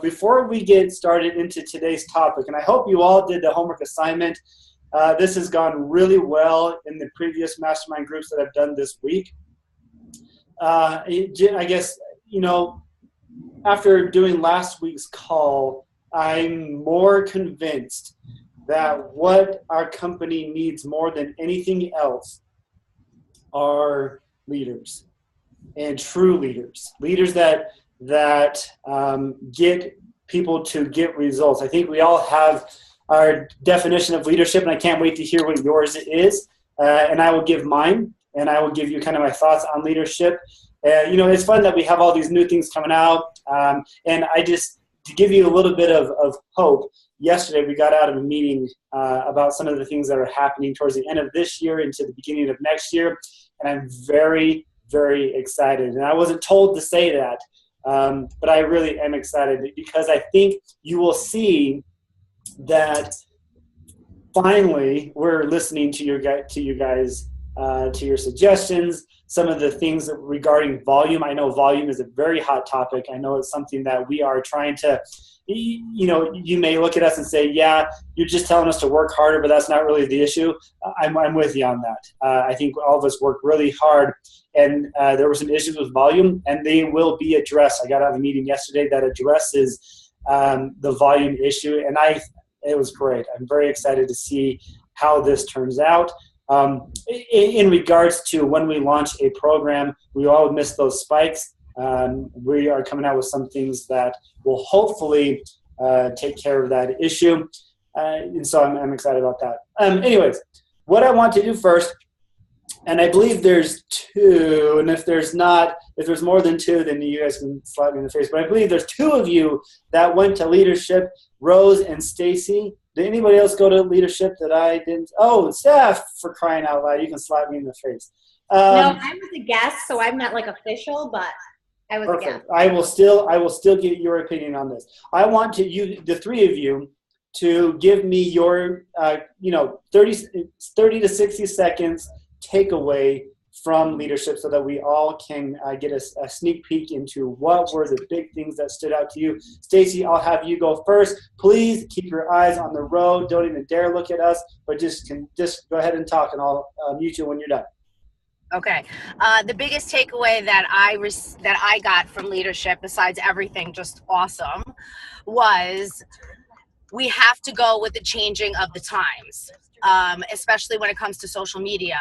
before we get started into today's topic, and I hope you all did the homework assignment. This has gone really well in the previous mastermind groups that I've done this week. I guess, after doing last week's call, I'm more convinced that what our company needs more than anything else are leaders, and true leaders that get people to get results. I think we all have our definition of leadership, and I can't wait to hear what yours is. And I will give mine, and I will give you kind of my thoughts on leadership. It's fun that we have all these new things coming out. And to give you a little bit of hope, yesterday we got out of a meeting about some of the things that are happening towards the end of this year into the beginning of next year. And I'm very, very excited. And I wasn't told to say that, but I really am excited because I think you will see that finally we're listening to you guys, to your suggestions, some of the things regarding volume. I know volume is a very hot topic. I know it's something that we are trying to, you may look at us and say, yeah, you're just telling us to work harder, but that's not really the issue. I'm with you on that. I think all of us work really hard, and there were some issues with volume, and they will be addressed. I got out of a meeting yesterday that addresses the volume issue, and it was great. I'm very excited to see how this turns out. In regards to when we launch a program, we all miss those spikes. We are coming out with some things that will hopefully take care of that issue. And so I'm excited about that. Anyways, what I want to do first, and I believe there's two, and if there's more than two, then you guys can slap me in the face, but I believe there's two of you that went to leadership, Rose and Stacy. Did anybody else go to leadership that I didn't? Oh, Steph, for crying out loud, you can slap me in the face. No, I was a guest, so I'm not like official, but I was perfect. a guest. I will still get your opinion on this. I want the three of you, to give me your 30 to 60 seconds takeaway from leadership, so that we all can get a sneak peek into what were the big things that stood out to you. Stacy, I'll have you go first. Please keep your eyes on the road. Don't even dare look at us, but just go ahead and talk, and I'll mute you when you're done. Okay. The biggest takeaway that I got from leadership, besides everything just awesome, was we have to go with the changing of the times, especially when it comes to social media.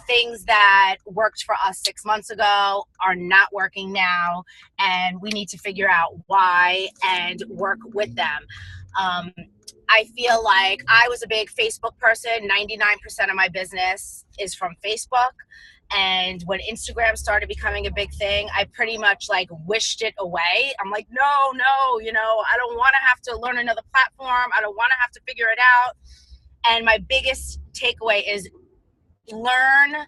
Things that worked for us 6 months ago are not working now, and we need to figure out why and work with them. I feel like I was a big Facebook person. 99% of my business is from Facebook. And when Instagram started becoming a big thing, I pretty much wished it away. I'm like, no, I don't want to have to learn another platform. I don't want to have to figure it out. And my biggest takeaway is learn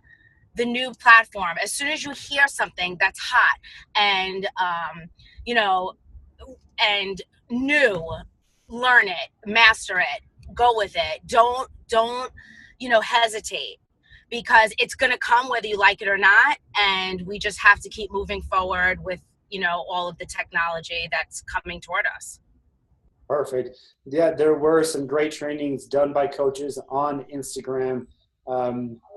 the new platform. As soon as you hear something that's hot and, and new, learn it, master it, go with it. Don't hesitate, because it's going to come whether you like it or not. And we just have to keep moving forward with, all of the technology that's coming toward us. Perfect. Yeah, there were some great trainings done by coaches on Instagram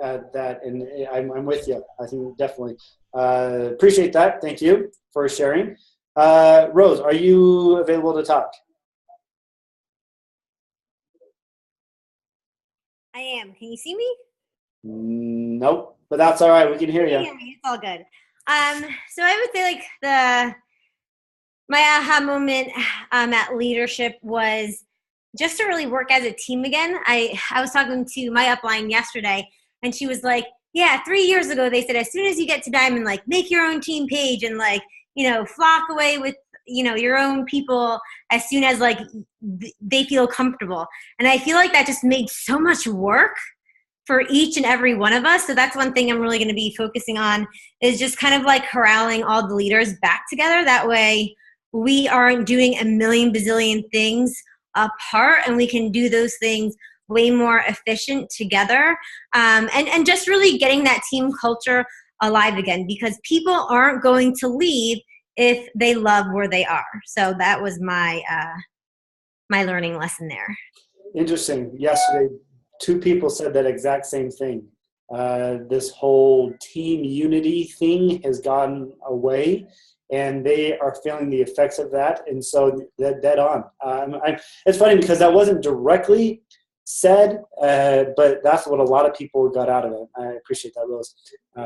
at that, and I'm with you. I think definitely appreciate that. Thank you for sharing. Rose, are you available to talk? I am. Can you see me? Nope, but that's all right. We can hear you. It's all good. So I would say my aha moment at leadership was just to really work as a team again. I was talking to my upline yesterday, and she was like, yeah, 3 years ago they said, as soon as you get to Diamond, make your own team page and flock away with your own people as soon as they feel comfortable. And I feel like that just made so much work for each and every one of us. So that's one thing I'm really going to be focusing on, is just kind of corralling all the leaders back together. That way we aren't doing a million bazillion things apart, and we can do those things way more efficient together. And just really getting that team culture alive again, because people aren't going to leave if they love where they are. So that was my my learning lesson there. Interesting. Yesterday, two people said that exact same thing. This whole team unity thing has gone away, and they are feeling the effects of that. And so that dead on. It's funny because that wasn't directly said, but that's what a lot of people got out of it. I appreciate that, Rose.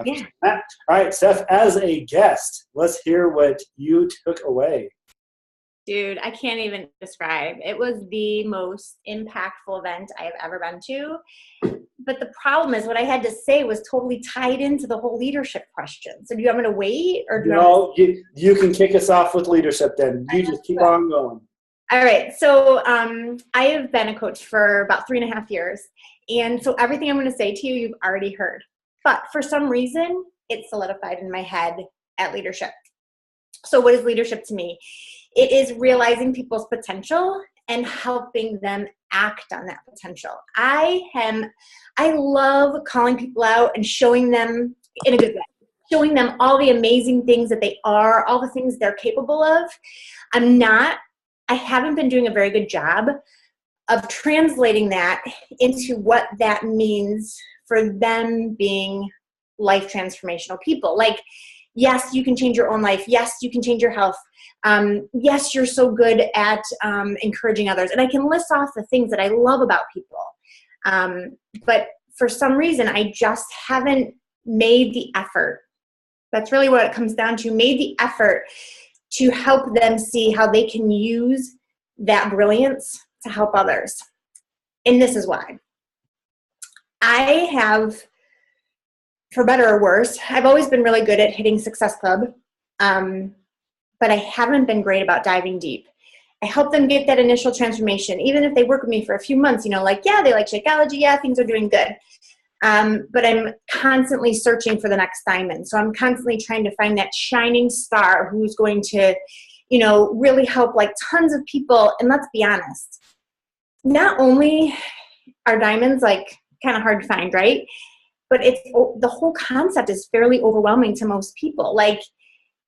Yeah. All right, Steph, as a guest, let's hear what you took away. Dude, I can't even describe. It was the most impactful event I have ever been to. But the problem is what I had to say was totally tied into the whole leadership question. So do you want me to wait? Or do you can kick us off with leadership then. You just keep on going. All right. So I have been a coach for about 3.5 years. And so everything I'm going to say to you, you've already heard. But for some reason, it's solidified in my head at leadership. So what is leadership to me? It is realizing people's potential and helping them act on that potential. I love calling people out and showing them in a good way, showing them all the amazing things that they are, all the things they're capable of. I haven't been doing a very good job of translating that into what that means for them being life transformational people. Like, yes, you can change your own life. Yes, you can change your health. Yes, you're so good at encouraging others. And I can list off the things that I love about people. But for some reason, I just haven't made the effort. That's really what it comes down to. Made the effort to help them see how they can use that brilliance to help others. And this is why. I have, for better or worse, I've always been really good at hitting Success Club, but I haven't been great about diving deep. I help them get that initial transformation, even if they work with me for a few months, like, yeah, they like Shakeology, yeah, things are doing good. But I'm constantly searching for the next diamond. So I'm constantly trying to find that shining star who's going to, really help like tons of people. And let's be honest, not only are diamonds like kind of hard to find, right? But the whole concept is fairly overwhelming to most people. Like,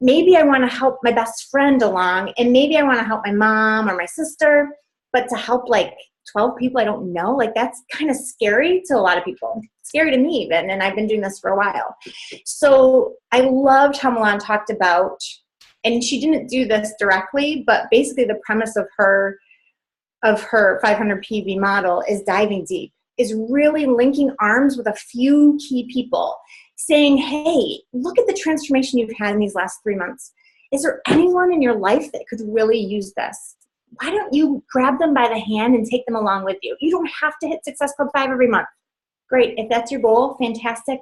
maybe I want to help my best friend along, and maybe I want to help my mom or my sister, but to help like 12 people I don't know, like that's kind of scary to a lot of people. Scary to me even, and I've been doing this for a while. So I loved how Milan talked about, and she didn't do this directly, but basically the premise of her 500 PV model is diving deep, is really linking arms with a few key people, saying, hey, look at the transformation you've had in these last 3 months. Is there anyone in your life that could really use this? Why don't you grab them by the hand and take them along with you? You don't have to hit Success Club 5 every month. Great. If that's your goal, fantastic.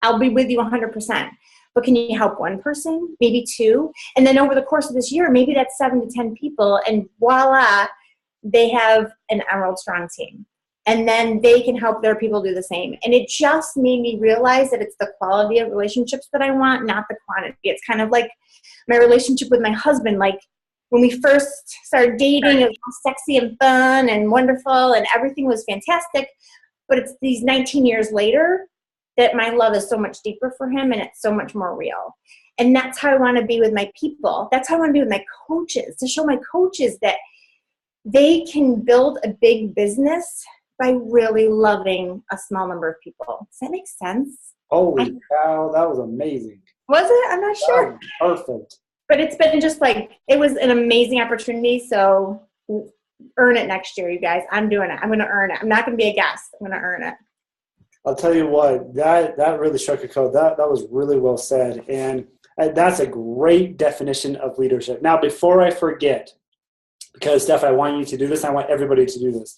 I'll be with you 100%. But can you help one person, maybe two? And then over the course of this year, maybe that's 7 to 10 people, and voila, they have an Emerald Strong team. And then they can help their people do the same. And it just made me realize that it's the quality of relationships that I want, not the quantity. It's kind of like my relationship with my husband. Like when we first started dating, it was sexy and fun and wonderful and everything was fantastic. But it's these 19 years later that my love is so much deeper for him and it's so much more real. And that's how I want to be with my people. That's how I want to be with my coaches, to show my coaches that they can build a big business by really loving a small number of people. Does that make sense? Holy cow, that was amazing. Was it? I'm not sure. Perfect. But it's been just like, it was an amazing opportunity. So earn it next year, you guys. I'm doing it. I'm going to earn it. I'm not going to be a guest. I'm going to earn it. I'll tell you what, that really struck a chord. That was really well said. And that's a great definition of leadership. Now, before I forget, because Steph, I want you to do this. I want everybody to do this.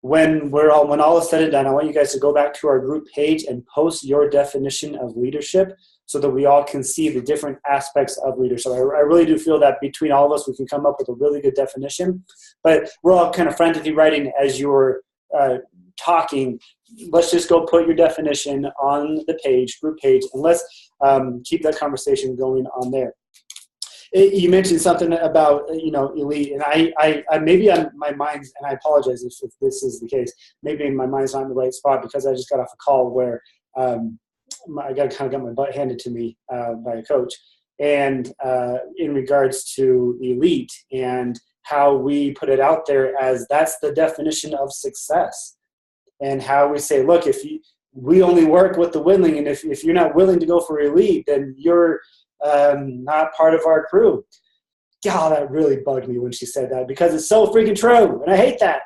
When all is said and done, I want you guys to go back to our group page and post your definition of leadership so that we all can see the different aspects of leadership. I really do feel that between all of us, we can come up with a really good definition. But we're all kind of frantically writing as you're talking. Let's just go put your definition on the page, group page, and let's keep that conversation going on there. You mentioned something about, elite, and I maybe on my mind, and I apologize if this is the case, maybe my mind's not in the right spot because I just got off a call where I got my butt handed to me by a coach. and in regards to elite and how we put it out there as that's the definition of success, and how we say, look, we only work with the willing, and if you're not willing to go for elite, then you're not part of our crew. God, that really bugged me when she said that, because it's so freaking true, and I hate that.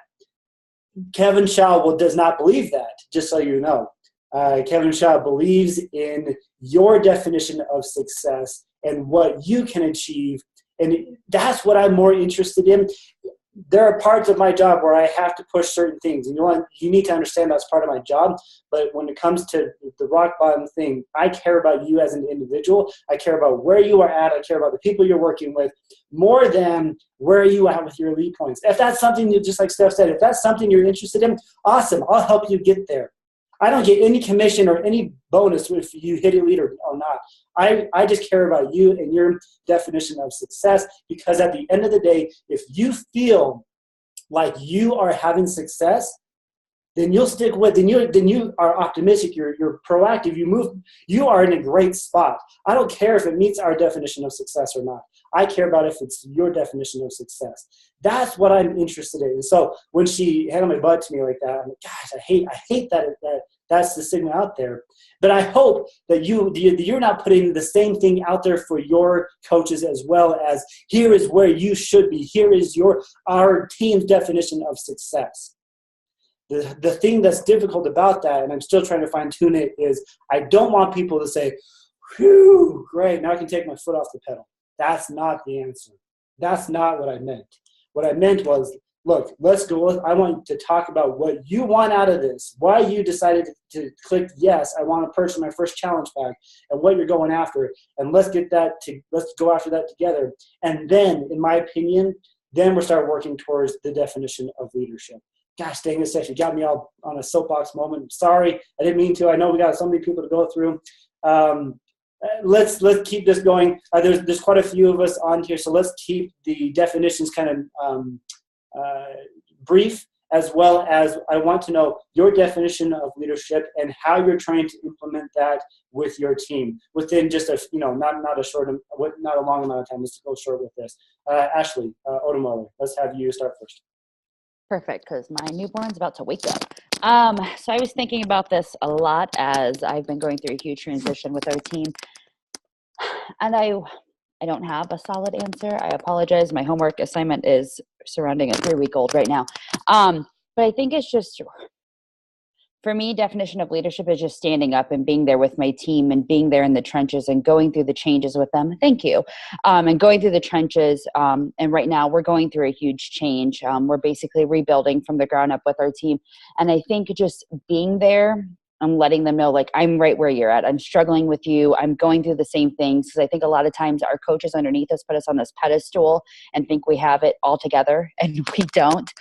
Kevin Shaw does not believe that, just so you know. Kevin Shaw believes in your definition of success and what you can achieve, and that's what I'm more interested in. There are parts of my job where I have to push certain things, and you need to understand that's part of my job. But when it comes to the rock bottom thing, I care about you as an individual. I care about where you are at. I care about the people you're working with more than where are you at with your elite points. If that's something just like Steph said, if that's something you're interested in, awesome. I'll help you get there. I don't get any commission or any bonus if you hit elite or not. I just care about you and your definition of success, because at the end of the day, if you feel like you are having success, then you'll stick with, then you are optimistic, you're proactive, you are in a great spot. I don't care if it meets our definition of success or not. I care about if it's your definition of success. That's what I'm interested in. And so when she handed my butt to me like that, I'm like, gosh, I hate that that's the stigma out there. But I hope that you're not putting the same thing out there for your coaches as well, as here is where you should be. Here is our team's definition of success. The thing that's difficult about that, and I'm still trying to fine tune it, is I don't want people to say, whew, great, now I can take my foot off the pedal. That's not the answer. That's not what I meant. What I meant was, look, let's go. I want to talk about what you want out of this, why you decided to click yes, I want to purchase my first challenge pack, and what you're going after. And let's go after that together. And then, in my opinion, then we'll start working towards the definition of leadership. Gosh dang it, Steph, you got me all on a soapbox moment. Sorry, I didn't mean to. I know we got so many people to go through. Let's keep this going. There's quite a few of us on here, so let's keep the definitions kind of brief, as well as I want to know your definition of leadership and how you're trying to implement that with your team within just not a long amount of time. Let's go short with this. Ashley Odemoller, let's have you start first. Perfect, because my newborn's about to wake up. So I was thinking about this a lot as I've been going through a huge transition with our team. And I don't have a solid answer. I apologize. My homework assignment is surrounding a 3-week-old right now. But I think it's just, for me, definition of leadership is just standing up and being there with my team and being there in the trenches and going through the changes with them. Thank you. And going through the trenches. And right now we're going through a huge change. We're basically rebuilding from the ground up with our team. And I think just being there, I'm letting them know, like, I'm right where you're at. I'm struggling with you. I'm going through the same things. Because I think a lot of times our coaches underneath us put us on this pedestal and think we have it all together, and we don't.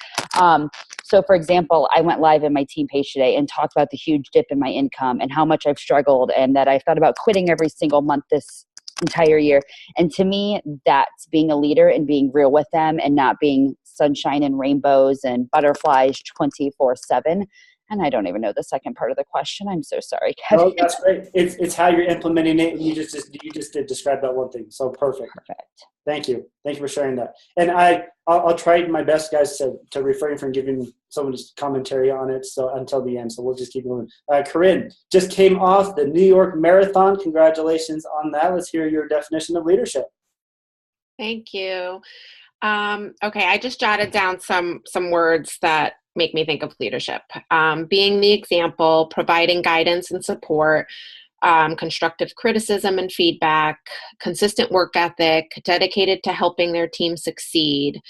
So, for example, I went live in my team page today and talked about the huge dip in my income and how much I've struggled, and that I've thought about quitting every single month this entire year. And to me, that's being a leader and being real with them and not being sunshine and rainbows and butterflies 24/7. And I don't even know the second part of the question. I'm so sorry, Kevin. No, that's great. It's how you're implementing it, and you just did describe that one thing. So perfect. Thank you for sharing that. And I'll try my best, guys, to refrain from giving someone just commentary on it. So until the end, so we'll just keep going. Corinne just came off the New York Marathon. Congratulations on that. Let's hear your definition of leadership. Thank you. Okay, I just jotted down some words that make me think of leadership. Being the example, providing guidance and support, constructive criticism and feedback, consistent work ethic, dedicated to helping their team succeed,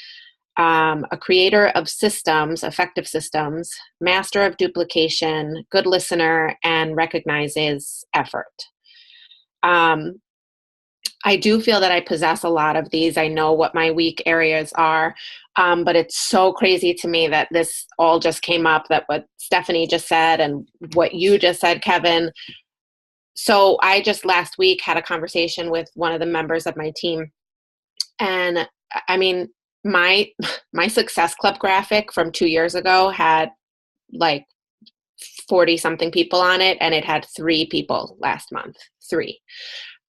a creator of systems, effective systems, master of duplication, good listener, and recognizes effort. I do feel that I possess a lot of these. I know what my weak areas are, but it's so crazy to me that this all just came up, that what Stephanie just said and what you just said, Kevin. So I just last week had a conversation with one of the members of my team. And I mean, my Success Club graphic from 2 years ago had like 40 something people on it, and it had 3 people last month, 3.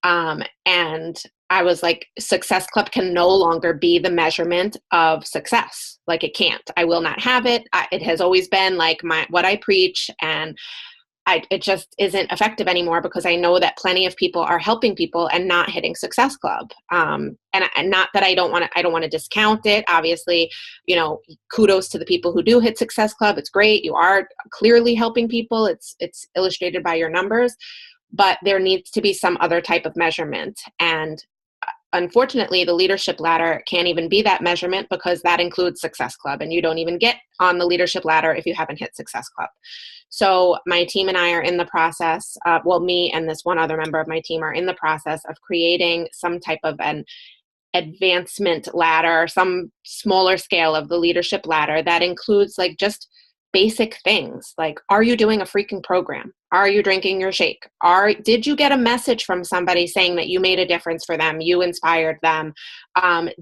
And I was like, Success Club can no longer be the measurement of success. Like it can't. I will not have it. It has always been like what I preach, and it just isn't effective anymore because I know that plenty of people are helping people and not hitting Success Club. And not that I don't want to discount it. Obviously, kudos to the people who do hit Success Club. It's great. You are clearly helping people. It's illustrated by your numbers, but there needs to be some other type of measurement. And unfortunately, the leadership ladder can't even be that measurement because that includes Success Club, and you don't even get on the leadership ladder if you haven't hit Success Club. So my team and I are in the process, me and this one other member of my team are in the process of creating some type of an advancement ladder, some smaller scale of the leadership ladder that includes like just basic things like, are you doing a freaking program? Are you drinking your shake? Did you get a message from somebody saying that you made a difference for them? You inspired them?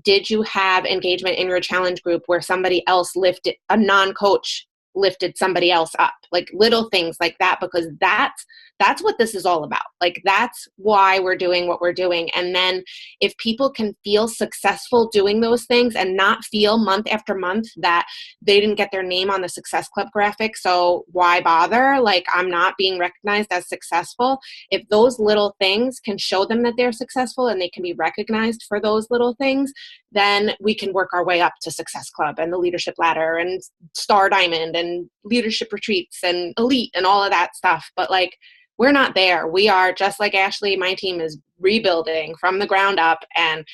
Did you have engagement in your challenge group where somebody else a non-coach lifted somebody else up? Like little things like that, because that's what this is all about. Like that's why we're doing what we're doing. And then if people can feel successful doing those things and not feel month after month that they didn't get their name on the Success Club graphic, so why bother? Like I'm not being recognized as successful. If those little things can show them that they're successful and they can be recognized for those little things, then we can work our way up to Success Club and the leadership ladder and Star Diamond and leadership retreats and elite and all of that stuff. But like, we're not there. We are, just like Ashley, my team is rebuilding from the ground up, and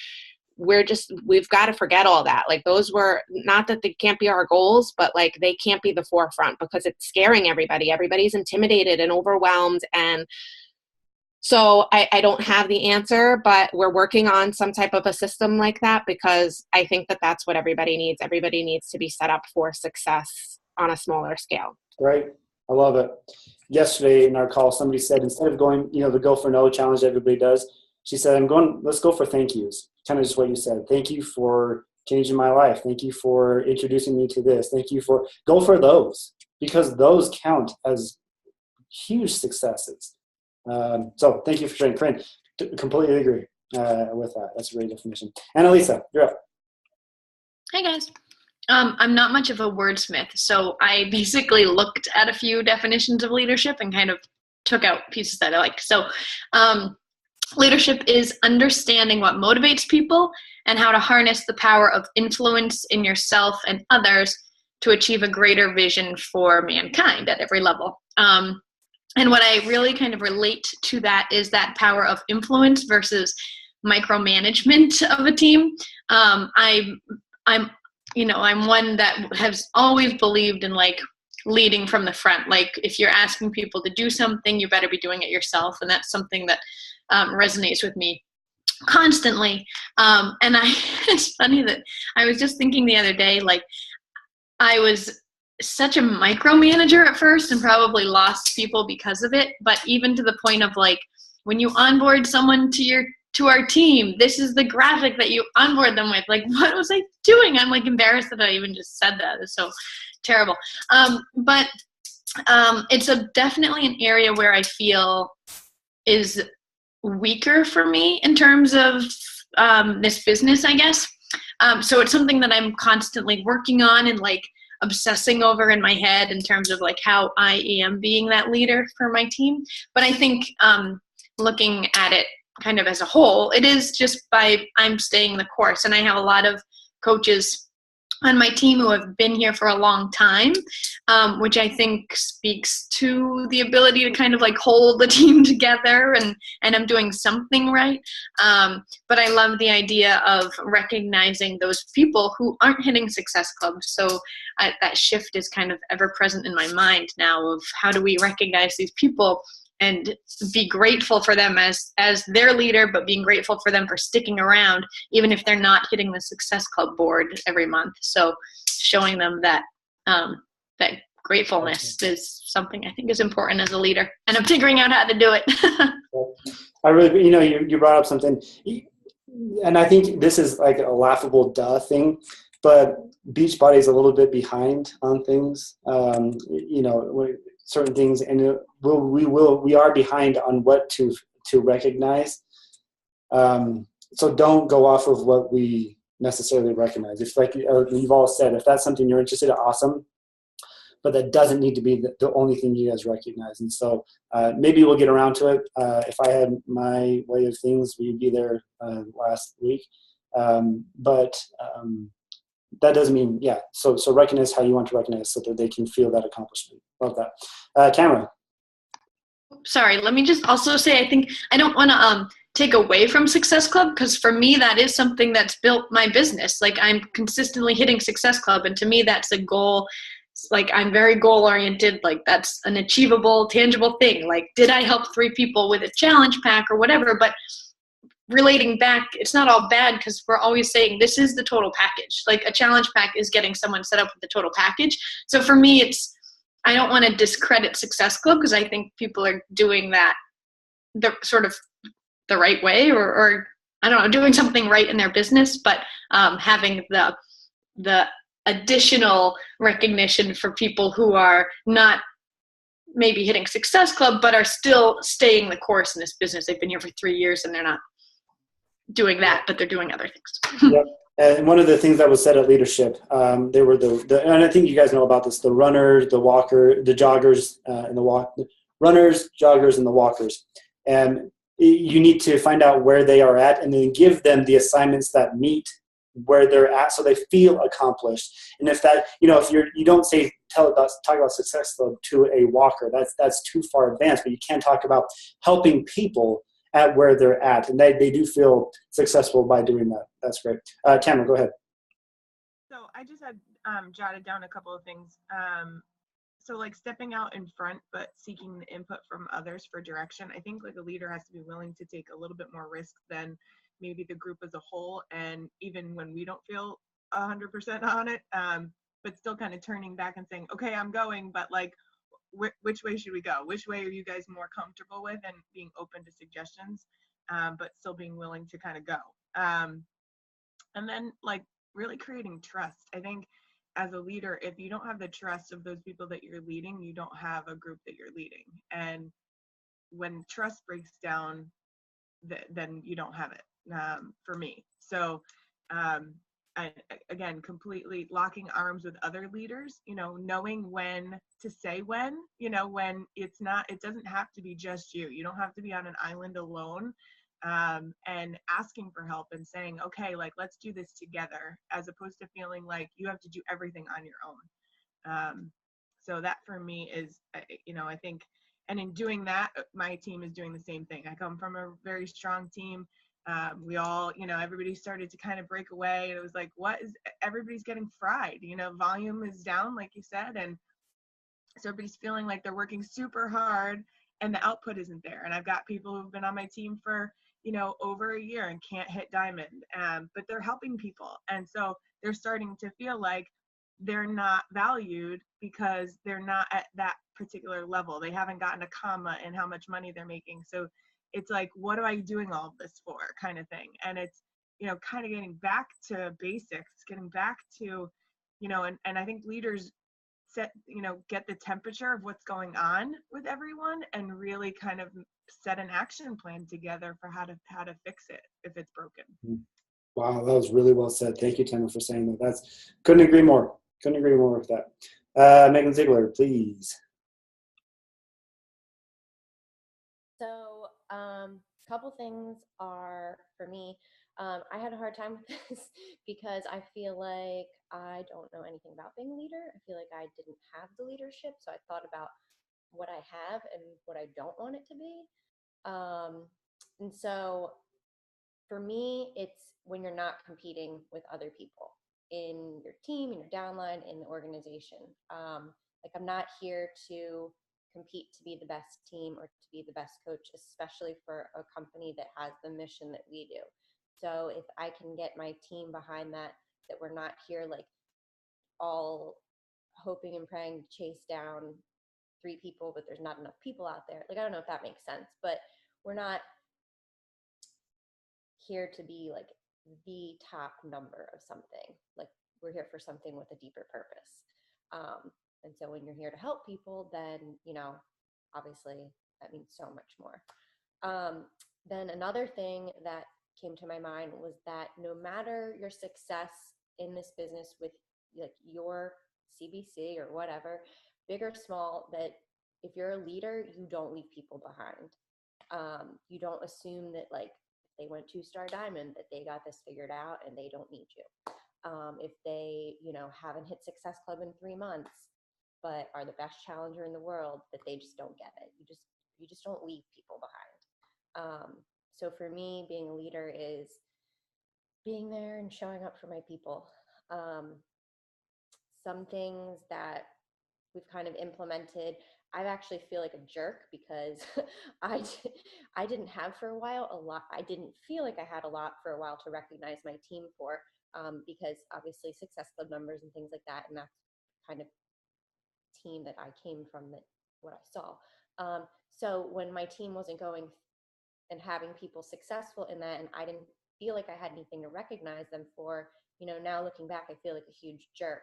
we've got to forget all that. Like those were, not that they can't be our goals, but like they can't be the forefront because it's scaring everybody. Everybody's intimidated and overwhelmed. And so I don't have the answer, but we're working on some type of a system like that because I think that that's what everybody needs. Everybody needs to be set up for success on a smaller scale. Right. I love it. Yesterday in our call, somebody said, instead of going, the go for no challenge everybody does, she said, let's go for thank yous. Kind of just what you said. Thank you for changing my life. Thank you for introducing me to this. Go for those, because those count as huge successes. So thank you for sharing. Corinne, completely agree with that. That's a great definition. Annalisa, you're up. Hey guys. I'm not much of a wordsmith, so I basically looked at a few definitions of leadership and kind of took out pieces that I like. So leadership is understanding what motivates people and how to harness the power of influence in yourself and others to achieve a greater vision for mankind at every level. And what I really kind of relate to that is that power of influence versus micromanagement of a team. I'm one that has always believed in like leading from the front. Like if you're asking people to do something, you better be doing it yourself. And that's something that resonates with me constantly. It's funny that I was just thinking the other day, like I was such a micromanager at first and probably lost people because of it. But even to the point of like, when you onboard someone to our team, this is the graphic that you onboard them with. Like, what was I doing? I'm like embarrassed that I even just said that. It's so terrible. But it's definitely an area where I feel is weaker for me in terms of this business, I guess. So it's something that I'm constantly working on and like obsessing over in my head in terms of like how I am being that leader for my team. But I think looking at it kind of as a whole, it is just I'm staying the course. And I have a lot of coaches on my team who have been here for a long time, which I think speaks to the ability to kind of like hold the team together and I'm doing something right. But I love the idea of recognizing those people who aren't hitting Success Club. So that shift is kind of ever present in my mind now of how do we recognize these people and be grateful for them as their leader, but being grateful for them for sticking around, even if they're not hitting the Success Club board every month. So showing them that that gratefulness is something I think is important as a leader, and I'm figuring out how to do it. I really, you brought up something, and I think this is like a laughable duh thing, but Beachbody is a little bit behind on things. Certain things, and we are behind on what to recognize. so don't go off of what we necessarily recognize. If like you've all said, if that's something you're interested in, awesome. But that doesn't need to be the only thing you guys recognize. And so maybe we'll get around to it. If I had my way of things, we'd be there last week. But that doesn't mean, yeah. So recognize how you want to recognize so that they can feel that accomplishment. Love that. Cameron. Sorry, let me just also say, I think I don't want to take away from Success Club, because for me, that is something that's built my business. Like, I'm consistently hitting Success Club, and to me, that's a goal. Like, I'm very goal oriented. Like, that's an achievable, tangible thing. Like, did I help 3 people with a challenge pack or whatever? But relating back, it's not all bad, because we're always saying this is the total package. Like, a challenge pack is getting someone set up with the total package. So for me, I don't want to discredit Success Club, because I think people are doing that the sort of the right way, or I don't know, doing something right in their business, but having the additional recognition for people who are not maybe hitting Success Club, but are still staying the course in this business. They've been here for 3 years and they're not doing that, but they're doing other things. Yep. And one of the things that was said at leadership, they were and I think you guys know about this, the runners, the joggers, and the runners, joggers, and the walkers. And you need to find out where they are at and then give them the assignments that meet where they're at so they feel accomplished. And if that, if you don't talk about Success Club to a walker, that's too far advanced, but you can talk about helping people at where they're at, and they do feel successful by doing that. That's great. Tamara, go ahead. So I just had jotted down a couple of things. So like stepping out in front, but seeking the input from others for direction. I think like a leader has to be willing to take a little bit more risk than maybe the group as a whole. And even when we don't feel 100% on it, but still kind of turning back and saying, okay, I'm going, but like, which way should we go? Which way are you guys more comfortable with, and being open to suggestions, but still being willing to kind of go. And then like really creating trust. I think as a leader, if you don't have the trust of those people that you're leading, you don't have a group that you're leading. And when trust breaks down, then you don't have it, for me. So and again, completely locking arms with other leaders, knowing when to say when it doesn't have to be just you. You don't have to be on an island alone, and asking for help and saying, okay, like, let's do this together, as opposed to feeling like you have to do everything on your own. So that for me is, I think, and in doing that, my team is doing the same thing. I come from a very strong team. We all, everybody started to kind of break away. It was like, everybody's getting fried, volume is down, like you said. And so everybody's feeling like they're working super hard and the output isn't there. And I've got people who've been on my team for, over a year and can't hit diamond, but they're helping people. And so they're starting to feel like they're not valued because they're not at that particular level. They haven't gotten a comma in how much money they're making. So it's like, what am I doing all of this for, kind of thing. And it's, kind of getting back to basics, getting back to, and I think leaders get the temperature of what's going on with everyone and really kind of set an action plan together for how to fix it if it's broken. Wow, that was really well said. Thank you, Tamara, for saying that. Couldn't agree more. Couldn't agree more with that. Megan Ziegler, please. So, couple things are, for me, I had a hard time with this because I feel like I don't know anything about being a leader. I feel like I didn't have the leadership, so I thought about what I have and what I don't want it to be. And so for me, it's when you're not competing with other people in your team, in your downline, in the organization. Like, I'm not here to compete to be the best team or to be the best coach, especially for a company that has the mission that we do. So if I can get my team behind that we're not here like all hoping and praying to chase down 3 people, but there's not enough people out there. Like, I don't know if that makes sense, but we're not here to be like the top number of something. Like, we're here for something with a deeper purpose. And so when you're here to help people, then, obviously that means so much more. Then another thing that came to my mind was that no matter your success in this business with like your CBC or whatever, big or small, that if you're a leader, you don't leave people behind. You don't assume that like if they went 2-star diamond that they got this figured out and they don't need you. If they, you know, haven't hit Success Club in 3 months, but are the best challenger in the world, that they just don't get it. You just don't leave people behind. So for me, being a leader is being there and showing up for my people. Some things that we've kind of implemented, I actually feel like a jerk because I didn't have for a while a lot. I didn't feel like I had a lot for a while to recognize my team for, because obviously Success Club numbers and things like that, and that's kind of team that I came from, that what I saw. So when my team wasn't going and having people successful in that, and I didn't feel like I had anything to recognize them for, you know, now looking back, I feel like a huge jerk.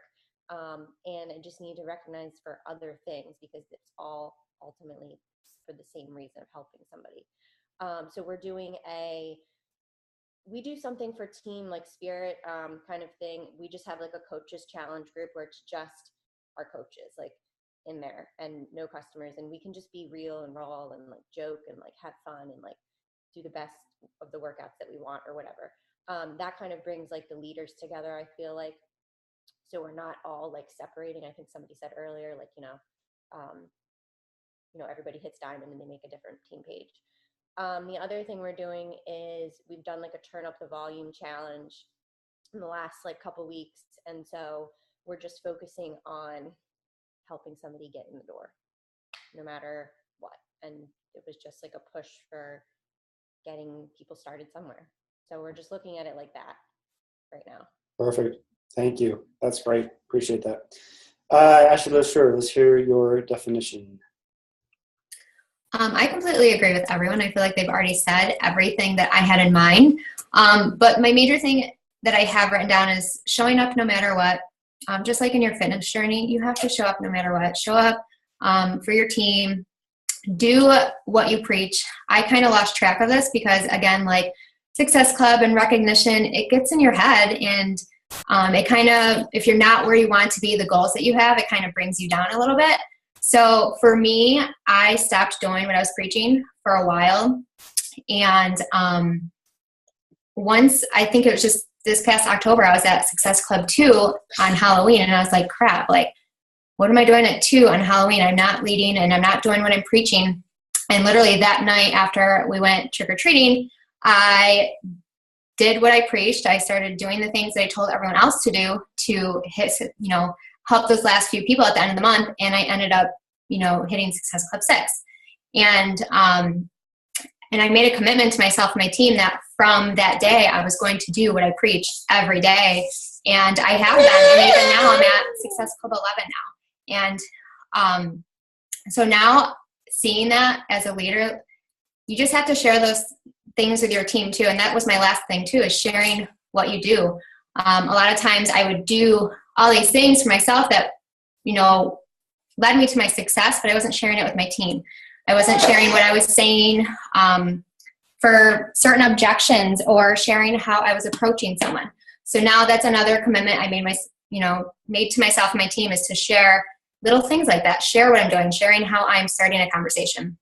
And I just need to recognize for other things because it's all ultimately for the same reason of helping somebody. So we do something for team like spirit kind of thing. We just have like a coaches challenge group where it's just our coaches like in there and no customers, and we can just be real and raw and like joke and like have fun and like do the best of the workouts that we want or whatever. That kind of brings like the leaders together, I feel like. So we're not all like separating. I think somebody said earlier, like, everybody hits diamond and they make a different team page. The other thing we're doing is we've done like a turn up the volume challenge in the last like couple weeks. And so we're just focusing on helping somebody get in the door no matter what. And it was just like a push for getting people started somewhere. So we're just looking at it like that right now. Perfect. Thank you. That's great. Appreciate that. Ashley, let's hear your definition. I completely agree with everyone. I feel like they've already said everything that I had in mind. But my major thing that I have written down is showing up no matter what. Just like in your fitness journey, you have to show up no matter what. Show up for your team. Do what you preach. I kind of lost track of this because, again, like Success Club and recognition, it gets in your head, and it kind of, if you're not where you want to be, the goals that you have, it kind of brings you down a little bit. So for me, I stopped doing what I was preaching for a while. And once, I think it was just this past October, I was at Success Club 2 on Halloween, and I was like, crap, like, what am I doing at 2 on Halloween? I'm not leading and I'm not doing what I'm preaching. And literally that night after we went trick-or-treating, I did what I preached. I started doing the things that I told everyone else to do to hit, help those last few people at the end of the month. And I ended up, hitting Success Club 6. And I made a commitment to myself and my team that from that day, I was going to do what I preached every day. And I have been. And even now I'm at Success Club 11 now. And so now seeing that as a leader, you just have to share those things with your team too. And that was my last thing too, is sharing what you do. A lot of times I would do all these things for myself that, led me to my success, but I wasn't sharing it with my team. I wasn't sharing what I was saying for certain objections or sharing how I was approaching someone. So now that's another commitment I made to myself and my team, is to share little things like that. Share what I'm doing, sharing how I'm starting a conversation.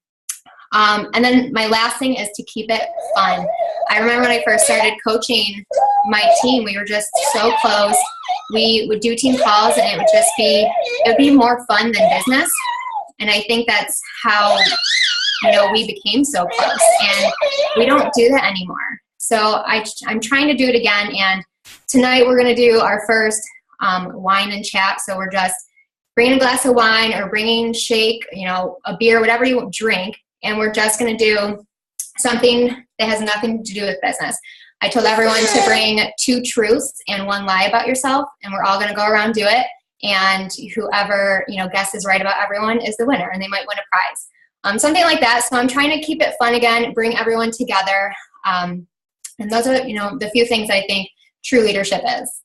And then my last thing is to keep it fun. I remember when I first started coaching my team, we were just so close. We would do team calls and it would be more fun than business. And I think that's how, we became so close, and we don't do that anymore. So I'm trying to do it again. And tonight we're going to do our first wine and chat. So we're just bringing a glass of wine or bringing shake, a beer, whatever you drink. And we're just going to do something that has nothing to do with business. I told everyone to bring 2 truths and 1 lie about yourself, and we're all going to go around do it. And whoever, guesses right about everyone is the winner, and they might win a prize. Something like that. So I'm trying to keep it fun again, bring everyone together. And those are, the few things I think true leadership is.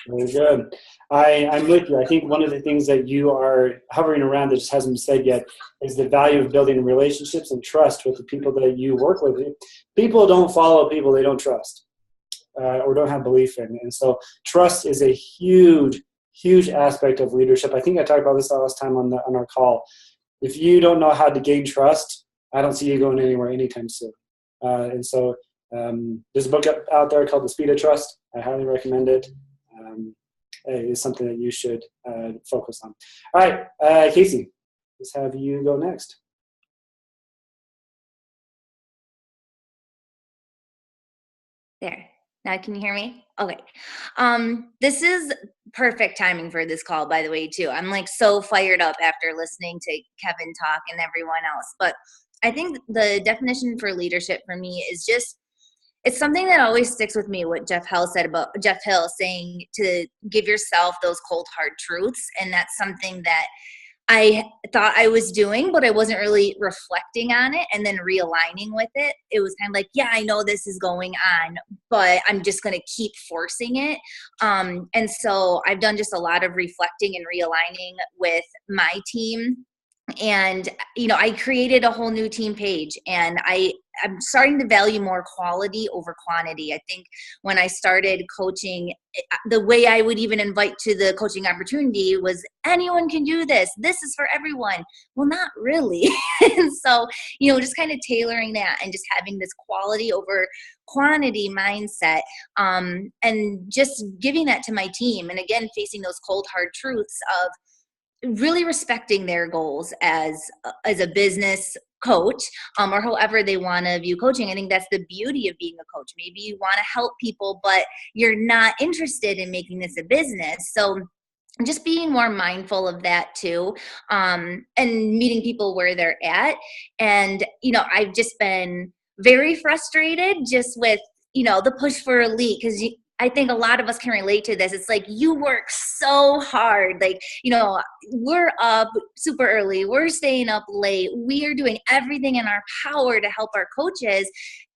Very good. I'm with you. I think one of the things that you are hovering around that just hasn't been said yet is the value of building relationships and trust with the people that you work with. People don't follow people they don't trust or don't have belief in. And so trust is a huge, huge aspect of leadership. I think I talked about this last time on our call. If you don't know how to gain trust, I don't see you going anywhere anytime soon. And so there's a book out there called The Speed of Trust. I highly recommend it. It is something that you should focus on. All right, Casey, let's have you go next. There. Now can you hear me? Okay. This is perfect timing for this call, by the way, too. I'm like so fired up after listening to Kevin talk and everyone else. But I think the definition for leadership for me is just, it's something that always sticks with me, what Jeff Hill said about Jeff Hill saying to give yourself those cold, hard truths. And that's something that I thought I was doing, but I wasn't really reflecting on it and then realigning with it. It was kind of like, yeah, I know this is going on, but I'm just going to keep forcing it. And so I've done just a lot of reflecting and realigning with my team. And, you know, I created a whole new team page, and I'm starting to value more quality over quantity. I think when I started coaching, the way I would even invite to the coaching opportunity was anyone can do this. This is for everyone. Well, not really. And so, you know, just kind of tailoring that and just having this quality over quantity mindset, and just giving that to my team. And again, facing those cold, hard truths of really respecting their goals as a business coach, or however they want to view coaching. I think that's the beauty of being a coach. Maybe you want to help people, but you're not interested in making this a business. So just being more mindful of that too, and meeting people where they're at. And, you know, I've just been very frustrated just with, you know, the push for elite, because I think a lot of us can relate to this. It's like you work so hard. Like, you know, we're up super early. We're staying up late. We are doing everything in our power to help our coaches.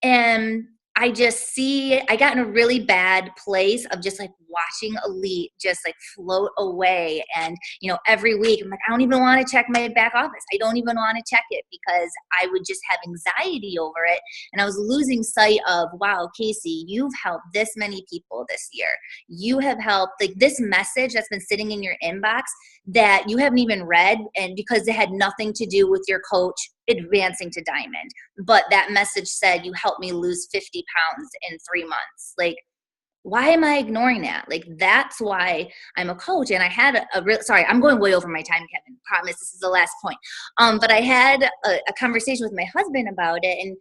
And I got in a really bad place of just like watching elite just like float away. And, you know, every week I'm like, I don't even want to check my back office. I don't even want to check it, because I would just have anxiety over it. And I was losing sight of, wow, Casey, you've helped this many people this year. You have helped, like, this message that's been sitting in your inbox that you haven't even read, and because it had nothing to do with your coach advancing to diamond, but that message said you helped me lose 50 pounds in 3 months. Like, why am I ignoring that? Like, that's why I'm a coach. And I had sorry, I'm going way over my time, Kevin. Promise this is the last point. But I had a conversation with my husband about it,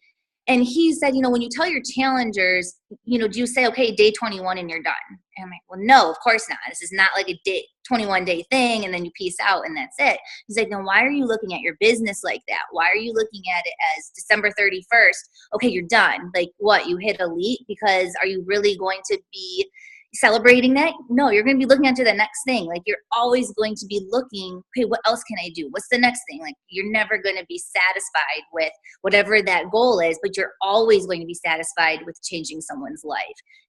and he said, you know, when you tell your challengers, you know, do you say, okay, day 21 and you're done? And I'm like, well, no, of course not. This is not like a 21-day thing and then you peace out and that's it. He's like, then why are you looking at your business like that? Why are you looking at it as December 31st? Okay, you're done. Like, what, you hit elite? Because are you really going to be celebrating that? No, you're going to be looking into the next thing. Like, you're always going to be looking, okay, what else can I do? What's the next thing? Like, you're never going to be satisfied with whatever that goal is, but you're always going to be satisfied with changing someone's life.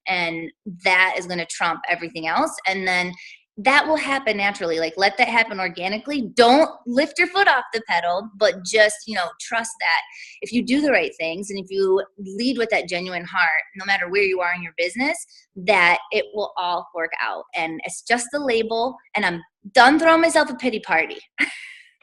And that is going to trump everything else. And then that will happen naturally. Like, let that happen organically. Don't lift your foot off the pedal, but just, you know, trust that if you do the right things and if you lead with that genuine heart, no matter where you are in your business, that it will all work out. And it's just a label, and I'm done throwing myself a pity party.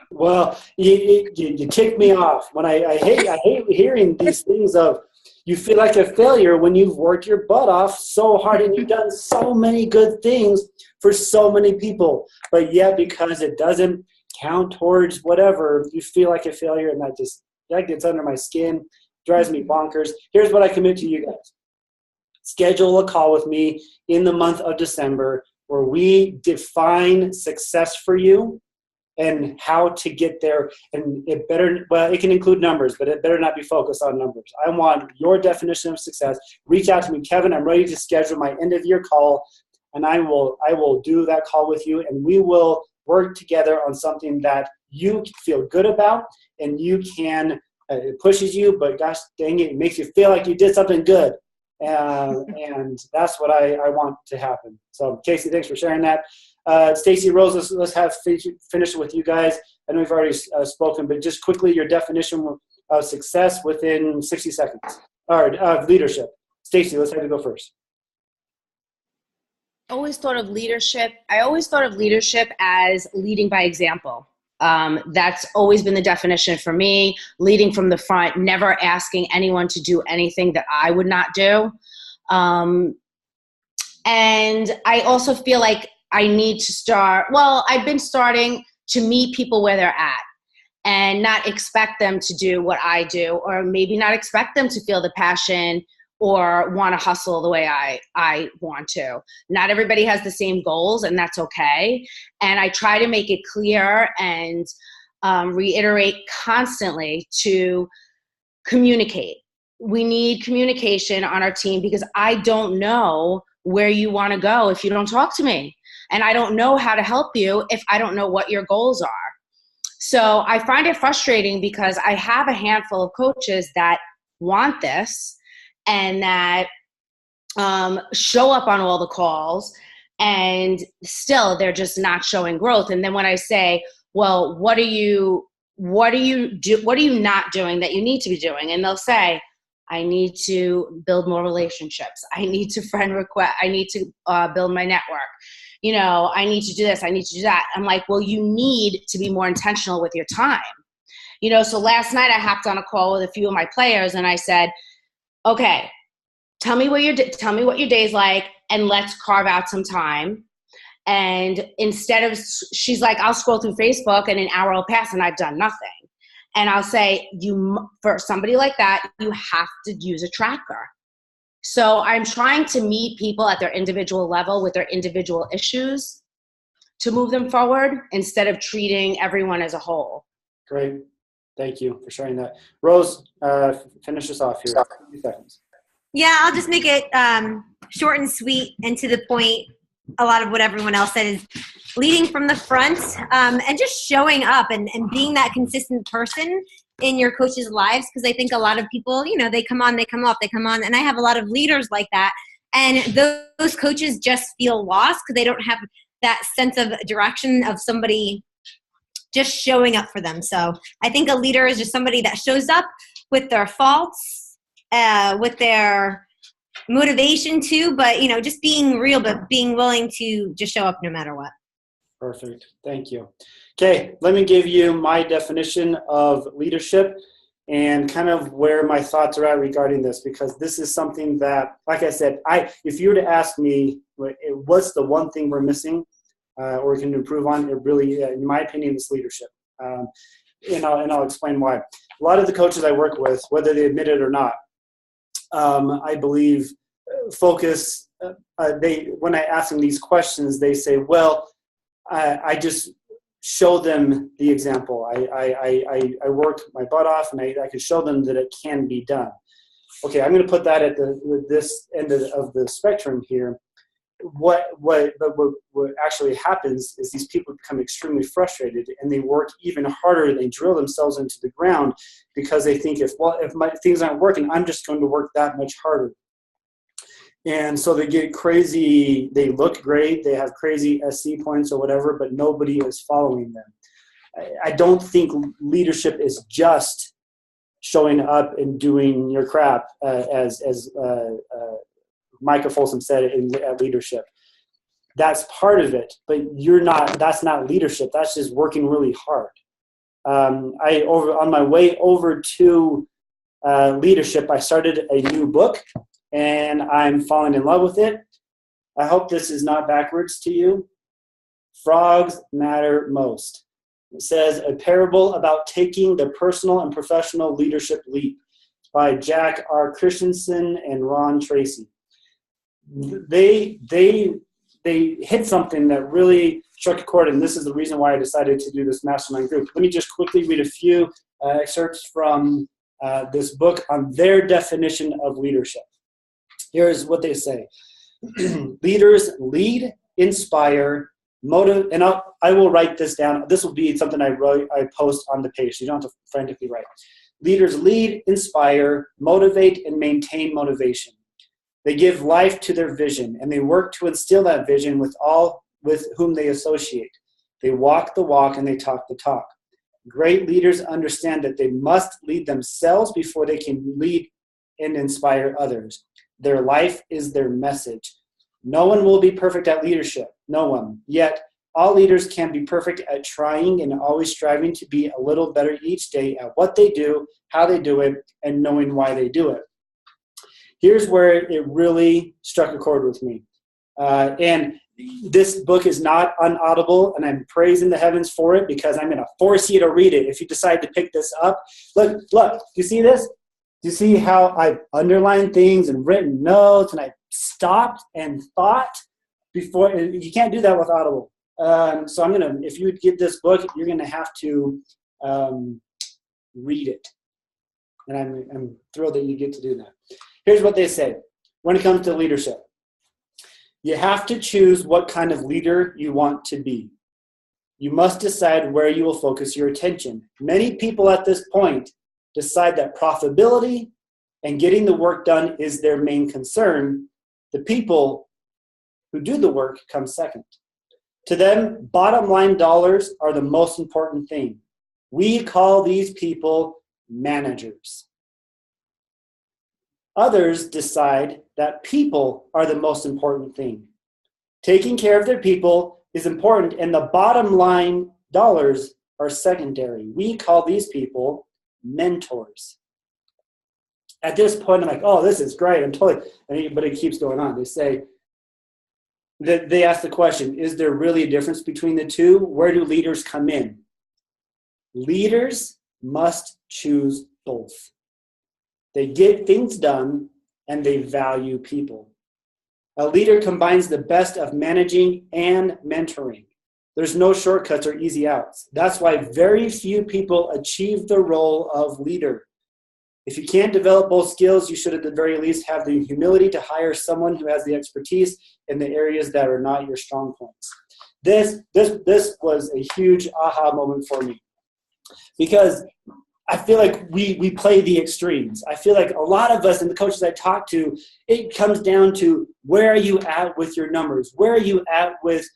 Well, you tick me off when I hate hearing these things of, you feel like a failure when you've worked your butt off so hard and you've done so many good things for so many people, but yet because it doesn't count towards whatever, you feel like a failure, and that gets under my skin, drives me bonkers. Here's what I commit to you guys. Schedule a call with me in the month of December where we define success for you and how to get there. And it can include numbers, but it better not be focused on numbers. I want your definition of success. Reach out to me, Kevin. I'm ready to schedule my end of year call, and I will do that call with you, and we will work together on something that you feel good about and you can, it pushes you, but gosh dang it makes you feel like you did something good. And that's what I want to happen. So Casey, thanks for sharing that. Stacy, Rose, let's finish with you guys. I know we've already spoken, but just quickly, your definition of success within 60 seconds, or of leadership. Stacy, let's have you go first. I always thought of leadership as leading by example. That's always been the definition for me, leading from the front, never asking anyone to do anything that I would not do. And I also feel like I need to I've been starting to meet people where they're at and not expect them to do what I do, or maybe not expect them to feel the passion or want to hustle the way I want to. Not everybody has the same goals, and that's okay. And I try to make it clear and reiterate constantly to communicate. We need communication on our team, because I don't know where you want to go if you don't talk to me. And I don't know how to help you if I don't know what your goals are. So I find it frustrating, because I have a handful of coaches that want this and that show up on all the calls, and still they're just not showing growth. And then when I say, well, what are you not doing that you need to be doing? And they'll say, I need to build more relationships. I need to friend request. I need to build my network. I need to do this. I need to do that. I'm like, well, you need to be more intentional with your time. So last night I hopped on a call with a few of my players, and I said, okay, tell me what your day's like, and let's carve out some time. And instead of, she's like, I'll scroll through Facebook and an hour will pass and I've done nothing. And I'll say, for somebody like that, you have to use a tracker. So I'm trying to meet people at their individual level with their individual issues to move them forward, instead of treating everyone as a whole. Great. Thank you for sharing that. Rose, finish us off here. 30 seconds. Yeah, I'll just make it short and sweet and to the point. A lot of what everyone else said is leading from the front, and just showing up and being that consistent person in your coaches' lives. Because I think a lot of people, they come on, they come off, they come on. And I have a lot of leaders like that. And those coaches just feel lost because they don't have that sense of direction of somebody just showing up for them. So I think a leader is just somebody that shows up with their faults, with their motivation too, but just being real, but being willing to just show up no matter what. Perfect. Thank you. Okay, let me give you my definition of leadership and kind of where my thoughts are at regarding this, because this is something that, like I said, if you were to ask me what's the one thing we're missing or can improve on, it really, in my opinion, is leadership. And I'll explain why. A lot of the coaches I work with, whether they admit it or not, I believe focus, when I ask them these questions, they say, well, I just show them the example. I work my butt off, and I can show them that it can be done. Okay, I'm going to put that at this end of the spectrum here. What actually happens is these people become extremely frustrated, and they work even harder. They drill themselves into the ground because they think if my things aren't working, I'm just going to work that much harder. And so they get crazy. They look great. They have crazy SC points or whatever, but nobody is following them. I don't think leadership is just showing up and doing your crap, as Micah Folsom said at leadership. That's part of it, but that's not leadership. That's just working really hard. On my way over to leadership, I started a new book, and I'm falling in love with it. I hope this is not backwards to you. Frogs Matter Most. It says, a parable about taking the personal and professional leadership leap by Jack R. Christensen and Ron Tracy. They hit something that really struck a chord, and this is the reason why I decided to do this mastermind group. Let me just quickly read a few excerpts from this book on their definition of leadership. Here's what they say. Leaders lead, inspire, motivate, and I will write this down. This will be something I post on the page, so you don't have to frantically write. Leaders lead, inspire, motivate, and maintain motivation. They give life to their vision, and they work to instill that vision with all with whom they associate. They walk the walk and they talk the talk. Great leaders understand that they must lead themselves before they can lead and inspire others. Their life is their message. No one will be perfect at leadership. No one. Yet, all leaders can be perfect at trying and always striving to be a little better each day at what they do, how they do it, and knowing why they do it. Here's where it really struck a chord with me. And this book is not on Audible, and I'm praising the heavens for it because I'm going to force you to read it if you decide to pick this up. Look, do you see this? Do you see how I've underlined things and written notes, and I stopped and thought before? You can't do that with Audible. So if you would get this book, you're going to have to read it. And I'm thrilled that you get to do that. Here's what they say when it comes to leadership. You have to choose what kind of leader you want to be. You must decide where you will focus your attention. Many people at this point decide that profitability and getting the work done is their main concern. The people who do the work come second. To them, bottom line dollars are the most important thing. We call these people managers. Others decide that people are the most important thing. Taking care of their people is important, and the bottom line dollars are secondary. We call these people mentors. At this point, I'm like, oh, this is great. But it keeps going on. They say, that they ask the question, is there really a difference between the two? Where do leaders come in? Leaders must choose both. They get things done, and they value people. A leader combines the best of managing and mentoring. There's no shortcuts or easy outs. That's why very few people achieve the role of leader. If you can't develop both skills, you should at the very least have the humility to hire someone who has the expertise in the areas that are not your strong points. This was a huge aha moment for me, because I feel like we play the extremes. I feel like a lot of us and the coaches I talk to, it comes down to where are you at with your numbers? Where are you at with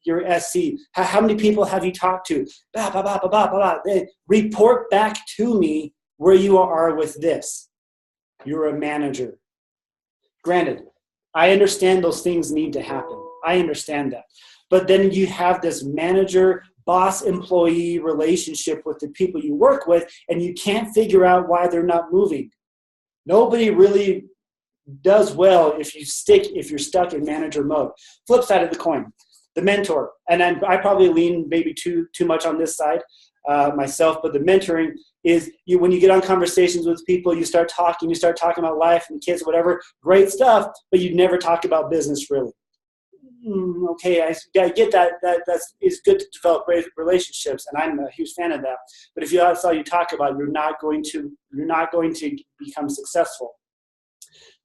your SC? How many people have you talked to? Blah, blah, blah, blah, blah, blah. They report back to me where you are with this. You're a manager. Granted, I understand those things need to happen. I understand that. But then you have this manager boss-employee relationship with the people you work with, and you can't figure out why they're not moving. Nobody really does well if you're stuck in manager mode. Flip side of the coin, the mentor. And I probably lean maybe too much on this side myself, but the mentoring is when you get on conversations with people, you start talking about life and kids, whatever, great stuff, but you never talk about business really. Okay, I get that. It's good to develop great relationships, and I'm a huge fan of that. But if that's all you talk about, you're not going to become successful.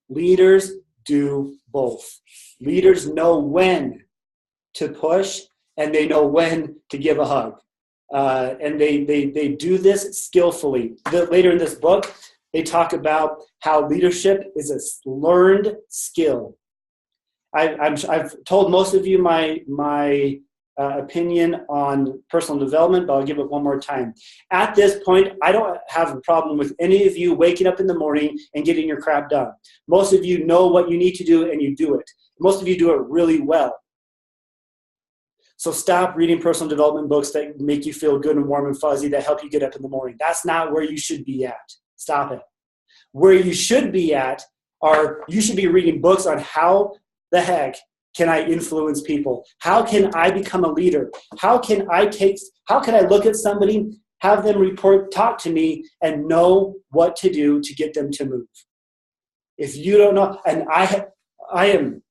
Leaders do both. Leaders know when to push, and they know when to give a hug, and they do this skillfully. Later in this book, they talk about how leadership is a learned skill. I've told most of you my opinion on personal development, but I'll give it one more time. At this point, I don't have a problem with any of you waking up in the morning and getting your crap done. Most of you know what you need to do, and you do it. Most of you do it really well. So stop reading personal development books that make you feel good and warm and fuzzy, that help you get up in the morning. That's not where you should be at. Stop it. Where you should be at you should be reading books on how the heck can I influence people? How can I become a leader? How can I look at somebody, have them talk to me, and know what to do to get them to move? If you don't know, and I'm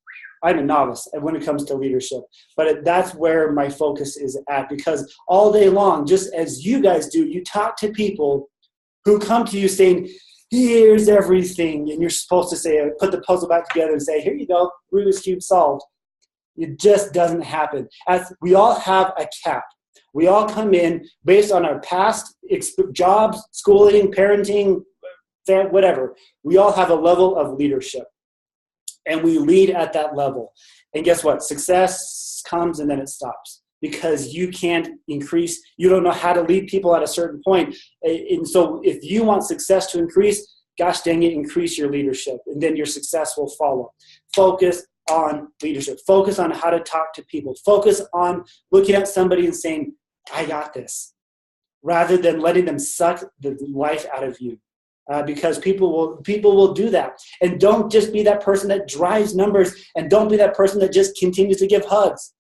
a novice when it comes to leadership, but that's where my focus is at, because all day long, just as you guys do, you talk to people who come to you saying, here's everything, and you're supposed to say, put the puzzle back together and say, here you go, Rubik's Cube solved. It just doesn't happen. As we all have a cap. We all come in based on our past jobs, schooling, parenting, whatever. We all have a level of leadership. and we lead at that level. And guess what? Success comes and then it stops because you can't increase. You don't know how to lead people at a certain point. And so if you want success to increase, gosh dang it, increase your leadership, and then your success will follow. Focus on leadership. Focus on how to talk to people. Focus on looking at somebody and saying, I got this, rather than letting them suck the life out of you. Because people will do that. And don't just be that person that drives numbers, and don't be that person that just continues to give hugs.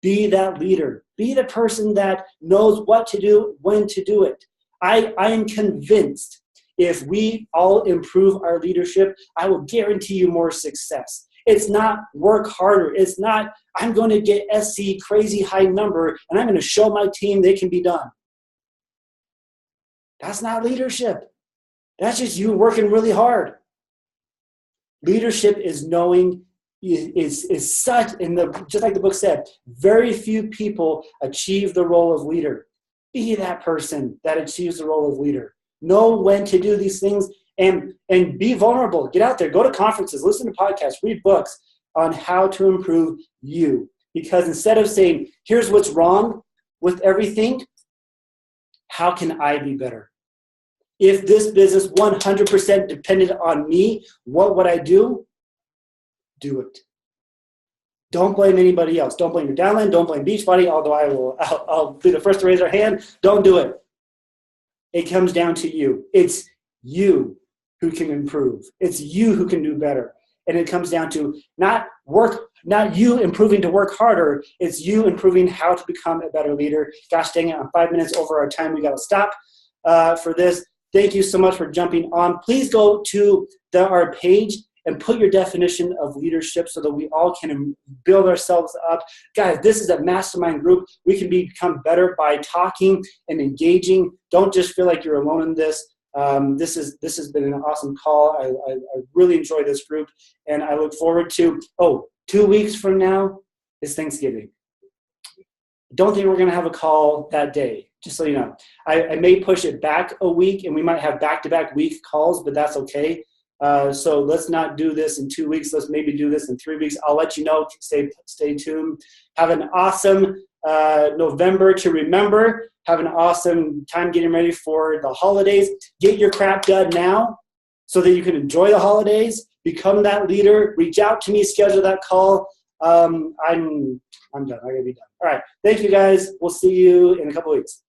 Be that leader. Be the person that knows what to do, when to do it. I am convinced if we all improve our leadership, I will guarantee you more success. It's not work harder. It's not, I'm going to get SC crazy high number and I'm going to show my team they can be done. That's not leadership. That's just you working really hard. Leadership is knowing, is such, just like the book said, very few people achieve the role of leader. Be that person that achieves the role of leader. Know when to do these things and be vulnerable. Get out there, go to conferences, listen to podcasts, read books on how to improve you. Because instead of saying, here's what's wrong with everything, how can I be better? If this business 100% depended on me, what would I do? Do it. Don't blame anybody else. Don't blame your downline. Don't blame Beachbody, although I'll be the first to raise our hand. Don't do it. It comes down to you. It's you who can improve. It's you who can do better. And it comes down to not you improving to work harder. It's you improving how to become a better leader. Gosh dang it, I'm 5 minutes over our time. We got to stop for this. Thank you so much for jumping on. Please go to our page and put your definition of leadership so that we all can build ourselves up. Guys, this is a mastermind group. We can become better by talking and engaging. Don't just feel like you're alone in this. This has been an awesome call. I really enjoy this group, and I look forward to, 2 weeks from now is Thanksgiving. Don't think we're going to have a call that day, just so you know. I may push it back a week, and we might have back-to-back week calls, but that's okay. So let's not do this in 2 weeks. Let's maybe do this in 3 weeks. I'll let you know. Stay tuned. Have an awesome November to remember. Have an awesome time getting ready for the holidays. Get your crap done now so that you can enjoy the holidays. Become that leader. Reach out to me. Schedule that call. I'm done. I gotta be done. All right. Thank you, guys. We'll see you in a couple weeks.